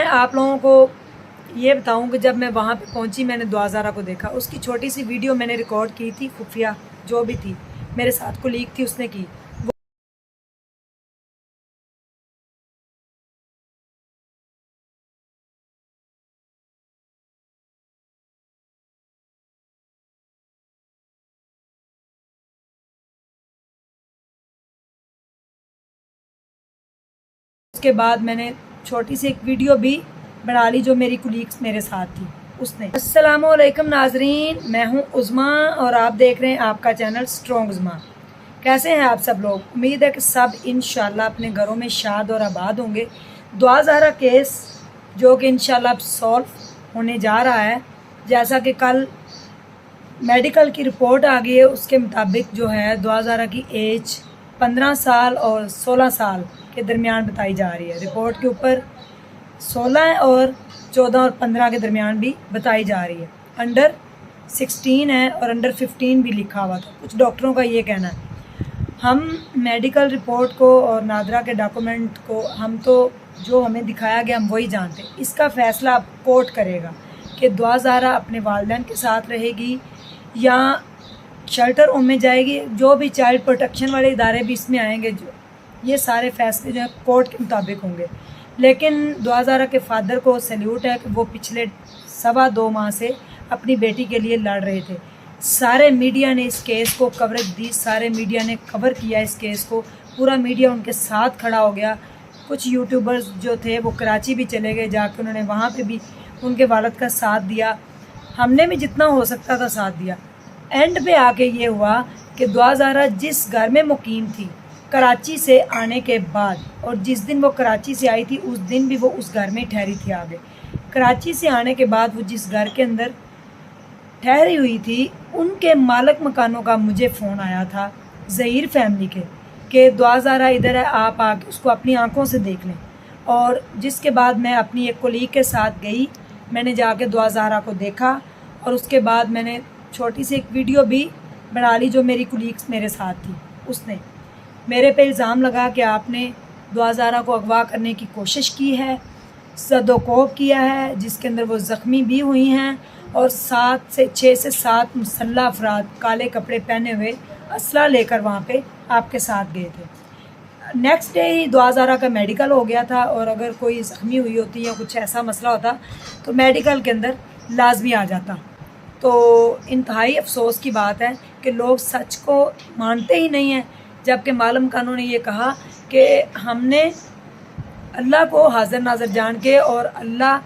आप लोगों को ये बताऊं कि जब मैं वहाँ पे पहुँची मैंने दुआज़ारा को देखा। उसकी छोटी सी वीडियो मैंने रिकॉर्ड की थी, खुफिया जो भी थी मेरे साथ कोलीग थी उसने की। उसके बाद मैंने छोटी सी एक वीडियो भी बना ली जो मेरी कुलीग्स मेरे साथ थी उसने। अस्सलामुअलैकुम नाजरीन, मैं हूँ उज़मा और आप देख रहे हैं आपका चैनल स्ट्रॉन्ग उज़मा। कैसे हैं आप सब लोग? उम्मीद है कि सब इंशाल्लाह अपने घरों में शाद और आबाद होंगे। दुआज़ारा केस जो कि इंशाल्लाह अब सॉल्व होने जा रहा है, जैसा कि कल मेडिकल की रिपोर्ट आ गई है उसके मुताबिक जो है दुआज़ारा की एज 15 साल और 16 साल के दरमियान बताई जा रही है। रिपोर्ट के ऊपर 16 और 14 और 15 के दरमियान भी बताई जा रही है। अंडर 16 है और अंडर 15 भी लिखा हुआ था, कुछ डॉक्टरों का ये कहना है। हम मेडिकल रिपोर्ट को और नादरा के डॉक्यूमेंट को हम तो जो हमें दिखाया गया हम वही जानते हैं। इसका फ़ैसला अब कोर्ट करेगा कि दुआज़ारा अपने वालिदैन के साथ रहेगी या शेल्टर होम में जाएगी। जो भी चाइल्ड प्रोटेक्शन वाले इदारे भी इसमें आएंगे, जो ये सारे फैसले जो है कोर्ट के मुताबिक होंगे। लेकिन दुआज़ारा के फादर को सैल्यूट है कि वो पिछले 2.25 माह से अपनी बेटी के लिए लड़ रहे थे। सारे मीडिया ने इस केस को कवरेज दी, सारे मीडिया ने कवर किया इस केस को, पूरा मीडिया उनके साथ खड़ा हो गया। कुछ यूट्यूबर्स जो थे वो कराची भी चले गए, जाके उन्होंने वहाँ पे भी उनके वालिद का साथ दिया। हमने भी जितना हो सकता था साथ दिया। एंड पे आके ये हुआ कि दुआज़ारा जिस घर में मुकीम थी कराची से आने के बाद, और जिस दिन वो कराची से आई थी उस दिन भी वो उस घर में ठहरी थी। आगे कराची से आने के बाद वो जिस घर के अंदर ठहरी हुई थी, उनके मालिक मकानों का मुझे फ़ोन आया था ज़हीर फैमिली के कि दुआज़ारा इधर है, आप आके उसको अपनी आंखों से देख लें। और जिसके बाद मैं अपनी एक कोलीग के साथ गई, मैंने जाके दुआज़ारा को देखा और उसके बाद मैंने छोटी सी एक वीडियो भी बना ली जो मेरी कोलीग्स मेरे साथ थी उसने। मेरे पे इल्ज़ाम लगा कि आपने दुआज़ारा को अगवा करने की कोशिश की है, सदोकोब किया है, जिसके अंदर वो ज़ख्मी भी हुई हैं और 6 से 7 मुसल्लह अफराद काले कपड़े पहने हुए असला लेकर वहाँ पे आपके साथ गए थे। नेक्स्ट डे ही दुआज़ारा का मेडिकल हो गया था और अगर कोई ज़ख्मी हुई होती या कुछ ऐसा मसला होता तो मेडिकल के अंदर लाजमी आ जाता। तो इंतहाई अफसोस की बात है कि लोग सच को मानते ही नहीं हैं, जबकि मालूम कानून ने ये कहा कि हमने अल्लाह को हाज़िर नाज़र जान के और अल्लाह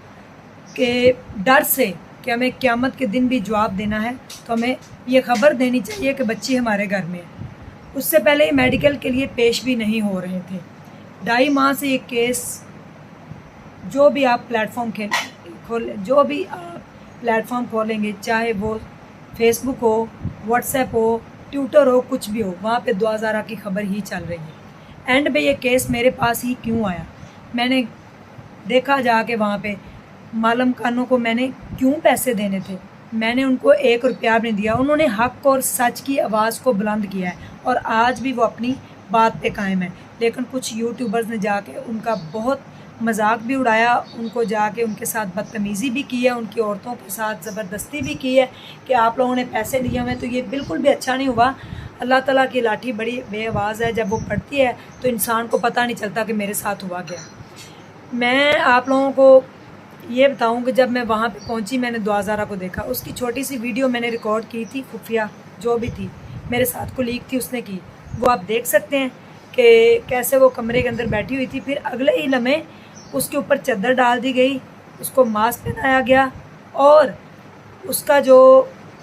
के डर से कि हमें क़यामत के दिन भी जवाब देना है, तो हमें ये ख़बर देनी चाहिए कि बच्ची हमारे घर में है। उससे पहले ये मेडिकल के लिए पेश भी नहीं हो रहे थे। 2.5 माह से ये केस, जो भी आप जो भी आप प्लेटफॉर्म खोलेंगे, चाहे वो फेसबुक हो, व्हाट्सएप हो, ट्विटर हो, कुछ भी हो, वहाँ पे दुआज़ारा की खबर ही चल रही है। एंड पे ये केस मेरे पास ही क्यों आया, मैंने देखा जाके वहाँ पे मालूम खानों को मैंने क्यों पैसे देने थे। मैंने उनको 1 रुपया भी नहीं दिया। उन्होंने हक़ और सच की आवाज़ को बुलंद किया है और आज भी वो अपनी बात पे कायम है। लेकिन कुछ यूट्यूबर्स ने जाके उनका बहुत मजाक भी उड़ाया, उनको जाके उनके साथ बदतमीज़ी भी की है, उनकी औरतों के साथ ज़बरदस्ती भी की है कि आप लोगों ने पैसे लिए हुए हैं। तो ये बिल्कुल भी अच्छा नहीं हुआ। अल्लाह ताला की लाठी बड़ी बेआवाज़ है, जब वो पड़ती है तो इंसान को पता नहीं चलता कि मेरे साथ हुआ क्या। मैं आप लोगों को ये बताऊं कि जब मैं वहाँ पे पहुँची मैंने दुआज़ारा को देखा। उसकी छोटी सी वीडियो मैंने रिकॉर्ड की थी, खुफिया जो भी थी मेरे साथ कोलीग थी उसने की। वो आप देख सकते हैं कि कैसे वो कमरे के अंदर बैठी हुई थी। फिर अगले ही लम्हे उसके ऊपर चादर डाल दी गई, उसको मास्क पहनाया गया और उसका जो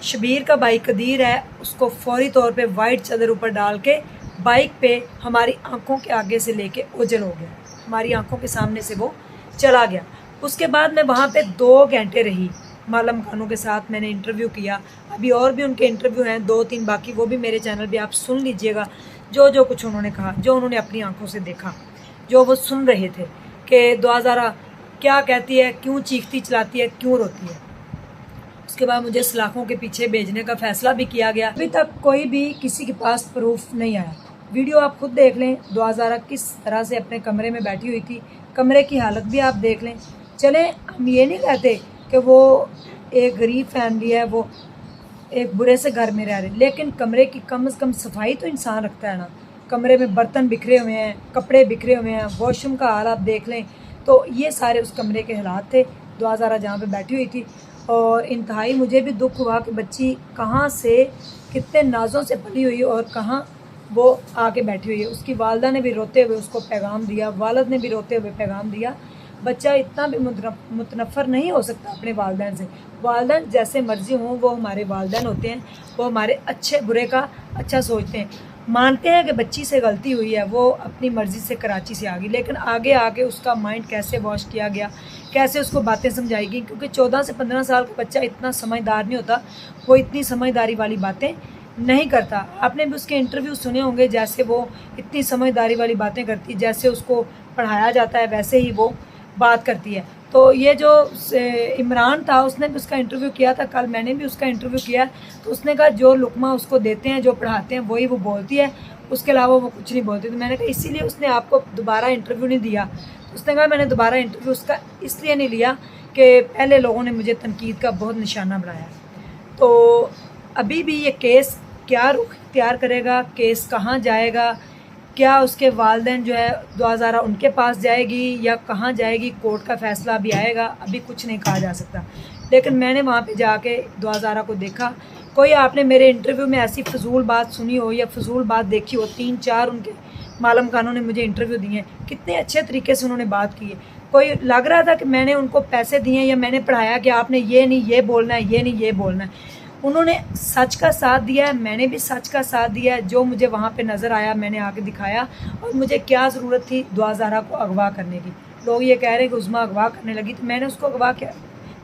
शबीर का भाई कदीर है उसको फौरी तौर पे वाइट चादर ऊपर डाल के बाइक पे हमारी आंखों के आगे से लेके ओझल हो गया, हमारी आंखों के सामने से वो चला गया। उसके बाद मैं वहाँ पे 2 घंटे रही, मालूम खानों के साथ मैंने इंटरव्यू किया। अभी और भी उनके इंटरव्यू हैं 2-3 बाकी, वो भी मेरे चैनल पे आप सुन लीजिएगा। जो कुछ उन्होंने कहा, जो उन्होंने अपनी आंखों से देखा, जो वो सुन रहे थे कि दुआज़ारा क्या कहती है, क्यों चीखती चलाती है, क्यों रोती है। उसके बाद मुझे सलाखों के पीछे भेजने का फ़ैसला भी किया गया। अभी तक कोई भी किसी के पास प्रूफ नहीं आया। वीडियो आप खुद देख लें, दुआज़ारा किस तरह से अपने कमरे में बैठी हुई थी, कमरे की हालत भी आप देख लें। चलें, हम ये नहीं कहते कि वो एक गरीब फैमिली है, वो एक बुरे से घर में रह रहे, लेकिन कमरे की कम से कम सफाई तो इंसान रखता है ना। कमरे में बर्तन बिखरे हुए हैं, कपड़े बिखरे हुए हैं, वॉशरूम का हाल आप देख लें। तो ये सारे उस कमरे के हालात थे। दुआ ज़ारा जहाँ पे बैठी हुई थी, और इंतहाई मुझे भी दुख हुआ कि बच्ची कहाँ से कितने नाज़ों से पली हुई और कहाँ वो आके बैठी हुई है। उसकी वालदा ने भी रोते हुए उसको पैगाम दिया, वालिद ने भी रोते हुए पैगाम दिया। बच्चा इतना भी मुतनफ़र नहीं हो सकता अपने वालिदैन से। वालिदैन जैसे मर्ज़ी हों, वो हमारे वालिदैन होते हैं, वो हमारे अच्छे बुरे का अच्छा सोचते हैं। मानते हैं कि बच्ची से गलती हुई है, वो अपनी मर्ज़ी से कराची से आ गई, लेकिन आगे आके उसका माइंड कैसे वॉश किया गया, कैसे उसको बातें समझाएगी, क्योंकि 14 से 15 साल का बच्चा इतना समझदार नहीं होता, वो इतनी समझदारी वाली बातें नहीं करता। आपने भी उसके इंटरव्यू सुने होंगे, जैसे वो इतनी समझदारी वाली बातें करती, जैसे उसको पढ़ाया जाता है वैसे ही वो बात करती है। तो ये जो इमरान था, उसने भी उसका इंटरव्यू किया था, कल मैंने भी उसका इंटरव्यू किया। तो उसने कहा जो लुकमा उसको देते हैं, जो पढ़ाते हैं, वही वो बोलती है, उसके अलावा वो कुछ नहीं बोलती। तो मैंने कहा इसीलिए उसने आपको दोबारा इंटरव्यू नहीं दिया। तो उसने कहा मैंने दोबारा इंटरव्यू उसका इसलिए नहीं लिया कि पहले लोगों ने मुझे तनकीद का बहुत निशाना बनाया। तो अभी भी ये केस क्या रुख इख्तियार करेगा, केस कहाँ जाएगा, क्या उसके वालिदैन जो है दुआ ज़ारा उनके पास जाएगी या कहाँ जाएगी, कोर्ट का फ़ैसला अभी आएगा, अभी कुछ नहीं कहा जा सकता। लेकिन मैंने वहाँ पे जाके दुआ ज़ारा को देखा। कोई आपने मेरे इंटरव्यू में ऐसी फजूल बात सुनी हो या फजूल बात देखी हो, 3-4 उनके मालम खानों ने मुझे इंटरव्यू दिए, कितने अच्छे तरीके से उन्होंने बात की है। कोई लग रहा था कि मैंने उनको पैसे दिए या मैंने पढ़ाया कि आपने ये नहीं ये बोलना है, ये नहीं ये बोलना है। उन्होंने सच का साथ दिया है, मैंने भी सच का साथ दिया है। जो मुझे वहाँ पे नज़र आया मैंने आके दिखाया। और मुझे क्या ज़रूरत थी दुआ ज़ारा को अगवा करने की। लोग ये कह रहे हैं कि उज़्मा अगवा करने लगी, तो मैंने उसको अगवा क्या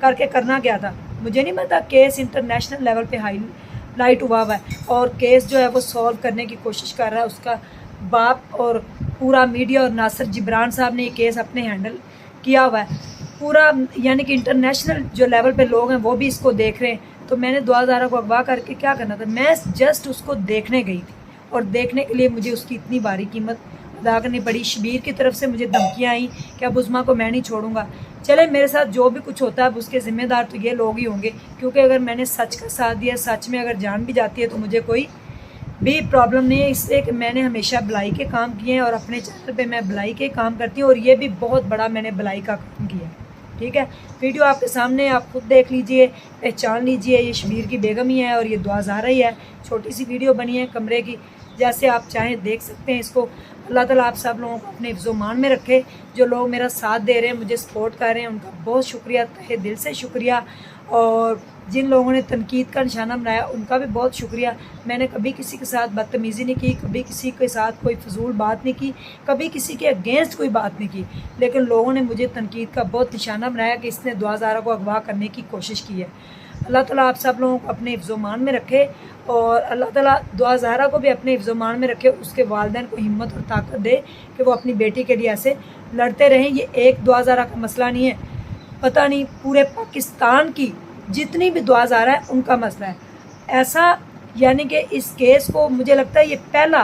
करके करना क्या था। मुझे नहीं पता, केस इंटरनेशनल लेवल पे हाईलाइट हुआ है और केस जो है वो सॉल्व करने की कोशिश कर रहा है उसका बाप, और पूरा मीडिया और नासिर जिब्रान साहब ने ये केस अपने हैंडल किया हुआ है पूरा, यानी कि इंटरनेशनल जो लेवल पे लोग हैं वो भी इसको देख रहे हैं। तो मैंने दुआ ज़ारा को अगवा करके क्या करना था, मैं जस्ट उसको देखने गई थी, और देखने के लिए मुझे उसकी इतनी भारी कीमत अदा करनी पड़ी। शबीर की तरफ से मुझे धमकियाँ आई कि अब उज़्मा को मैं नहीं छोड़ूंगा। चले, मेरे साथ जो भी कुछ होता है अब उसके ज़िम्मेदार तो ये लोग ही होंगे, क्योंकि अगर मैंने सच का साथ दिया, सच में अगर जान भी जाती है तो मुझे कोई भी प्रॉब्लम नहीं है, इसलिए कि मैंने हमेशा भलाई के काम किए हैं और अपने चैनल पे मैं भलाई के काम करती हूँ, और ये भी बहुत बड़ा मैंने भलाई का काम किया है। ठीक है, वीडियो आपके सामने, आप खुद देख लीजिए, पहचान लीजिए, ये शबीर की बेगम ही है और ये दुआ ज़ारा ही है। छोटी सी वीडियो बनी है कमरे की, जैसे आप चाहें देख सकते हैं इसको। अल्लाह ताला आप सब लोगों को अपने हिफ्ज़-ओ-मान में रखे। जो लोग मेरा साथ दे रहे हैं, मुझे सपोर्ट कर रहे हैं, उनका बहुत शुक्रिया, तहे दिल से शुक्रिया। और जिन लोगों ने तनकीद का निशाना बनाया उनका भी बहुत शुक्रिया। मैंने कभी किसी के साथ बदतमीज़ी नहीं की, कभी किसी के साथ कोई फजूल बात नहीं की, कभी किसी के अगेंस्ट कोई बात नहीं की, लेकिन लोगों ने मुझे तनकीद का बहुत निशाना बनाया कि इसने दुआ ज़ारा को अगवा करने की कोशिश की है। अल्लाह ताला आप सब लोगों को अपने हिफ्ज़-ओ-मान में रखे, और अल्लाह ताला दुआ ज़ारा को भी अपने हिफ्ज़-ओ-मान में रखे, उसके वालिदैन को हिम्मत और ताकत दे कि वो अपनी बेटी के लिए ऐसे लड़ते रहें। ये एक दुआ ज़ारा का मसला नहीं है, पता नहीं पूरे पाकिस्तान की जितनी भी दुआ ज़ारा है उनका मसला है ऐसा। यानी कि इस केस को मुझे लगता है ये पहला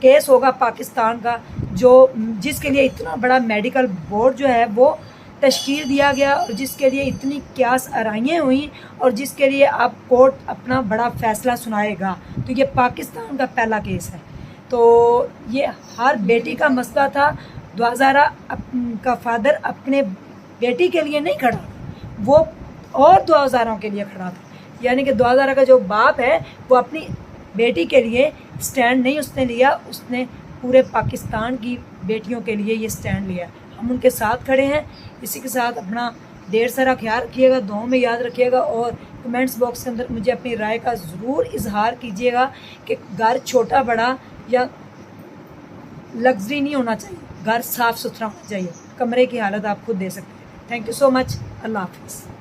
केस होगा पाकिस्तान का जो जिसके लिए इतना बड़ा मेडिकल बोर्ड जो है वो तश्कील दिया गया, और जिसके लिए इतनी क्यास आराइयाँ हुई, और जिसके लिए अब कोर्ट अपना बड़ा फ़ैसला सुनाएगा। तो ये पाकिस्तान का पहला केस है। तो ये हर बेटी का मसला था। दुआ ज़ारा का फादर अपने बेटी के लिए नहीं खड़ा, वो और दुआ ज़ारा के लिए खड़ा था। यानी कि दुआ ज़ारा का जो बाप है वो अपनी बेटी के लिए स्टैंड नहीं उसने लिया, उसने पूरे पाकिस्तान की बेटियों के लिए ये स्टैंड लिया। हम उनके साथ खड़े हैं। इसी के साथ अपना ढेर सारा ख्याल रखिएगा, दुआओं में याद रखिएगा, और कमेंट्स बॉक्स के अंदर मुझे अपनी राय का ज़रूर इजहार कीजिएगा कि घर छोटा बड़ा या लग्जरी नहीं होना चाहिए, घर साफ़ सुथरा होना चाहिए। कमरे की हालत आप खुद दे सकते हैं। Thank you so much. अल्लाह हाफिज़।